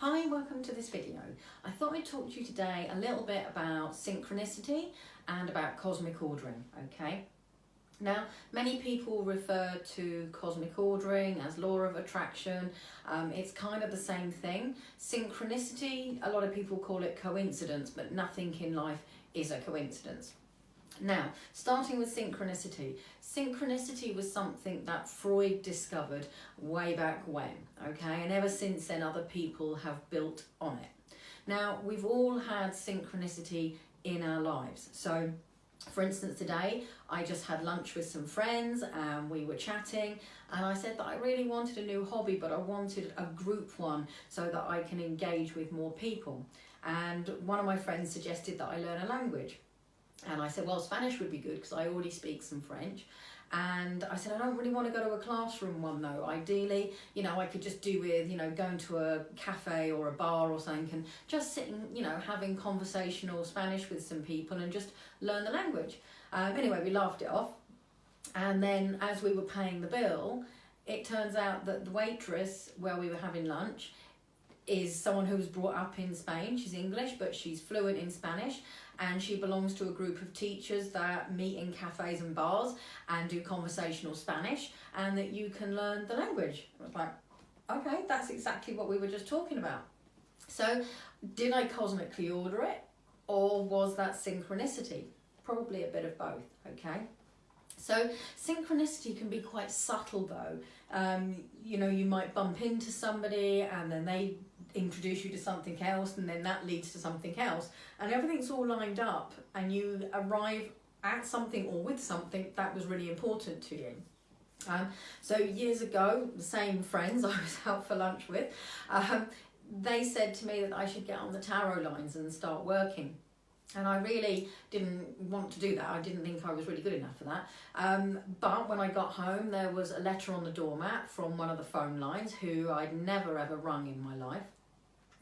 Hi, welcome to this video. I thought I'd talk to you today a little bit about synchronicity and about cosmic ordering, okay? Now, many people refer to cosmic ordering as law of attraction. It's kind of the same thing. Synchronicity, a lot of people call it coincidence, but nothing in life is a coincidence. Now, starting with synchronicity. Synchronicity was something that Freud discovered way back when, okay? And ever since then, other people have built on it. Now, we've all had synchronicity in our lives. So, for instance, today, I just had lunch with some friends and we were chatting, and I said that I really wanted a new hobby, but I wanted a group one so that I can engage with more people. And one of my friends suggested that I learn a language. And I said, well, Spanish would be good because I already speak some French. And I said, I don't really want to go to a classroom one though. Ideally, I could just do with, going to a cafe or a bar or something and just sitting, having conversational Spanish with some people and just learn the language. Anyway, we laughed it off. And then as we were paying the bill, it turns out that the waitress where we were having lunch is someone who was brought up in Spain. She's English, but she's fluent in Spanish, and she belongs to a group of teachers that meet in cafes and bars and do conversational Spanish, and that you can learn the language. I was like, okay, that's exactly what we were just talking about. So did I cosmically order it, or was that synchronicity? Probably a bit of both, okay? So synchronicity can be quite subtle though. You might bump into somebody and then they introduce you to something else, and then that leads to something else, and everything's all lined up and you arrive at something or with something that was really important to you. So years ago, the same friends I was out for lunch with, they said to me that I should get on the tarot lines and start working. And I really didn't want to do that. I didn't think I was really good enough for that. But when I got home, there was a letter on the doormat from one of the phone lines who I'd never ever rung in my life.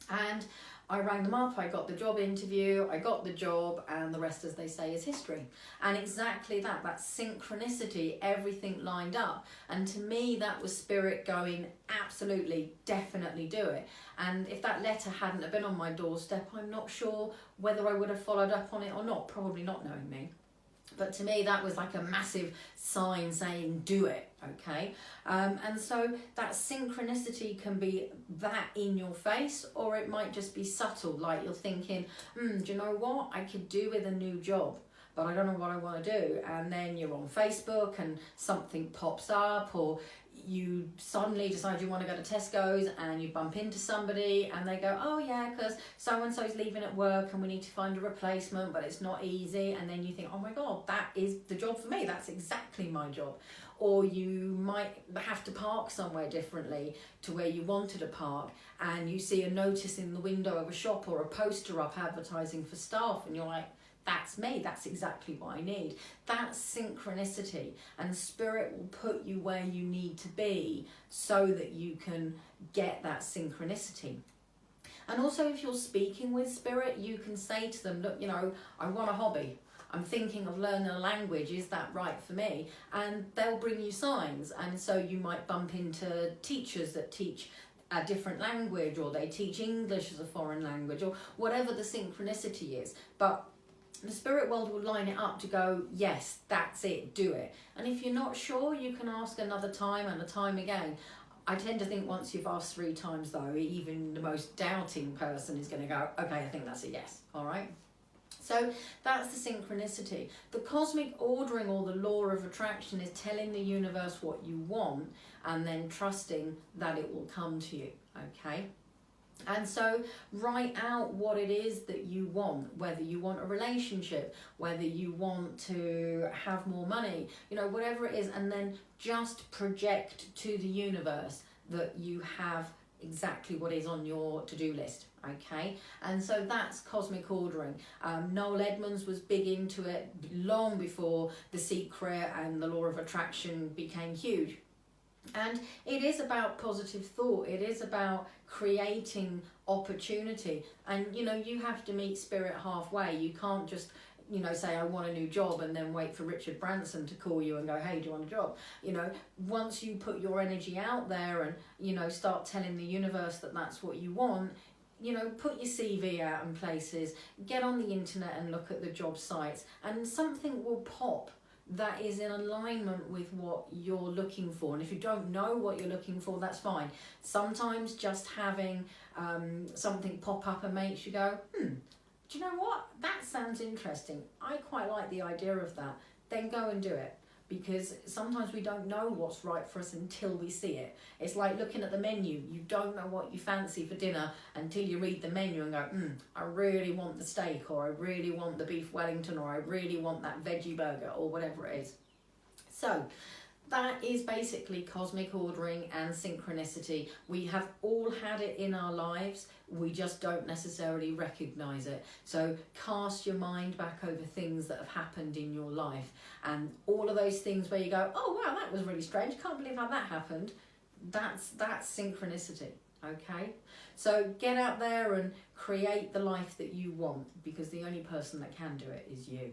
And I rang them up, I got the job interview, I got the job, and the rest, as they say, is history. And exactly that synchronicity, everything lined up. And to me, that was spirit going, absolutely, definitely do it. And if that letter hadn't have been on my doorstep, I'm not sure whether I would have followed up on it or not, probably not knowing me. But to me, that was like a massive sign saying, do it, okay? And so that synchronicity can be that in your face, or it might just be subtle, like you're thinking, do you know what? I could do with a new job, but I don't know what I want to do. And then you're on Facebook and something pops up, or you suddenly decide you want to go to Tesco's and you bump into somebody and they go, oh yeah, because so-and-so's leaving at work and we need to find a replacement, but it's not easy. And then you think, oh my God, that is the job for me. That's exactly my job. Or you might have to park somewhere differently to where you wanted to park, and you see a notice in the window of a shop or a poster up advertising for staff, and you're like, that's me, that's exactly what I need. That's synchronicity, and spirit will put you where you need to be so that you can get that synchronicity. And also, if you're speaking with spirit, you can say to them, look, I want a hobby. I'm thinking of learning a language, is that right for me? And they'll bring you signs. And so you might bump into teachers that teach a different language, or they teach English as a foreign language, or whatever the synchronicity is. But the spirit world will line it up to go, yes, that's it, do it. And if you're not sure, you can ask another time and a time again. I tend to think once you've asked 3 times though, even the most doubting person is going to go, okay, I think that's a yes, all right? So that's the synchronicity. The cosmic ordering, or the law of attraction, is telling the universe what you want and then trusting that it will come to you, okay? And so write out what it is that you want, whether you want a relationship, whether you want to have more money, whatever it is, and then just project to the universe that you have exactly what is on your to-do list, okay? And so that's cosmic ordering. Noel Edmonds was big into it long before The Secret and the law of attraction became huge. And it is about positive thought. It is about creating opportunity. And, you have to meet spirit halfway. You can't just you know, say I want a new job and then wait for Richard Branson to call you and go, hey, do you want a job? You know, once you put your energy out there and, you know, start telling the universe that that's what you want, you know, put your CV out in places, get on the internet and look at the job sites, and something will pop that is in alignment with what you're looking for. And if you don't know what you're looking for, that's fine. Sometimes just having something pop up and makes you go, do you know what? That sounds interesting. I quite like the idea of that. Then go and do it. Because sometimes we don't know what's right for us until we see it. It's like looking at the menu. You don't know what you fancy for dinner until you read the menu and go, I really want the steak, or I really want the beef Wellington, or I really want that veggie burger, or whatever it is. So that is basically cosmic ordering and synchronicity. We have all had it in our lives. We just don't necessarily recognize it. So cast your mind back over things that have happened in your life, and all of those things where you go, oh wow, that was really strange, can't believe how that happened. That's synchronicity. Okay, so get out there and create the life that you want, because the only person that can do it is you.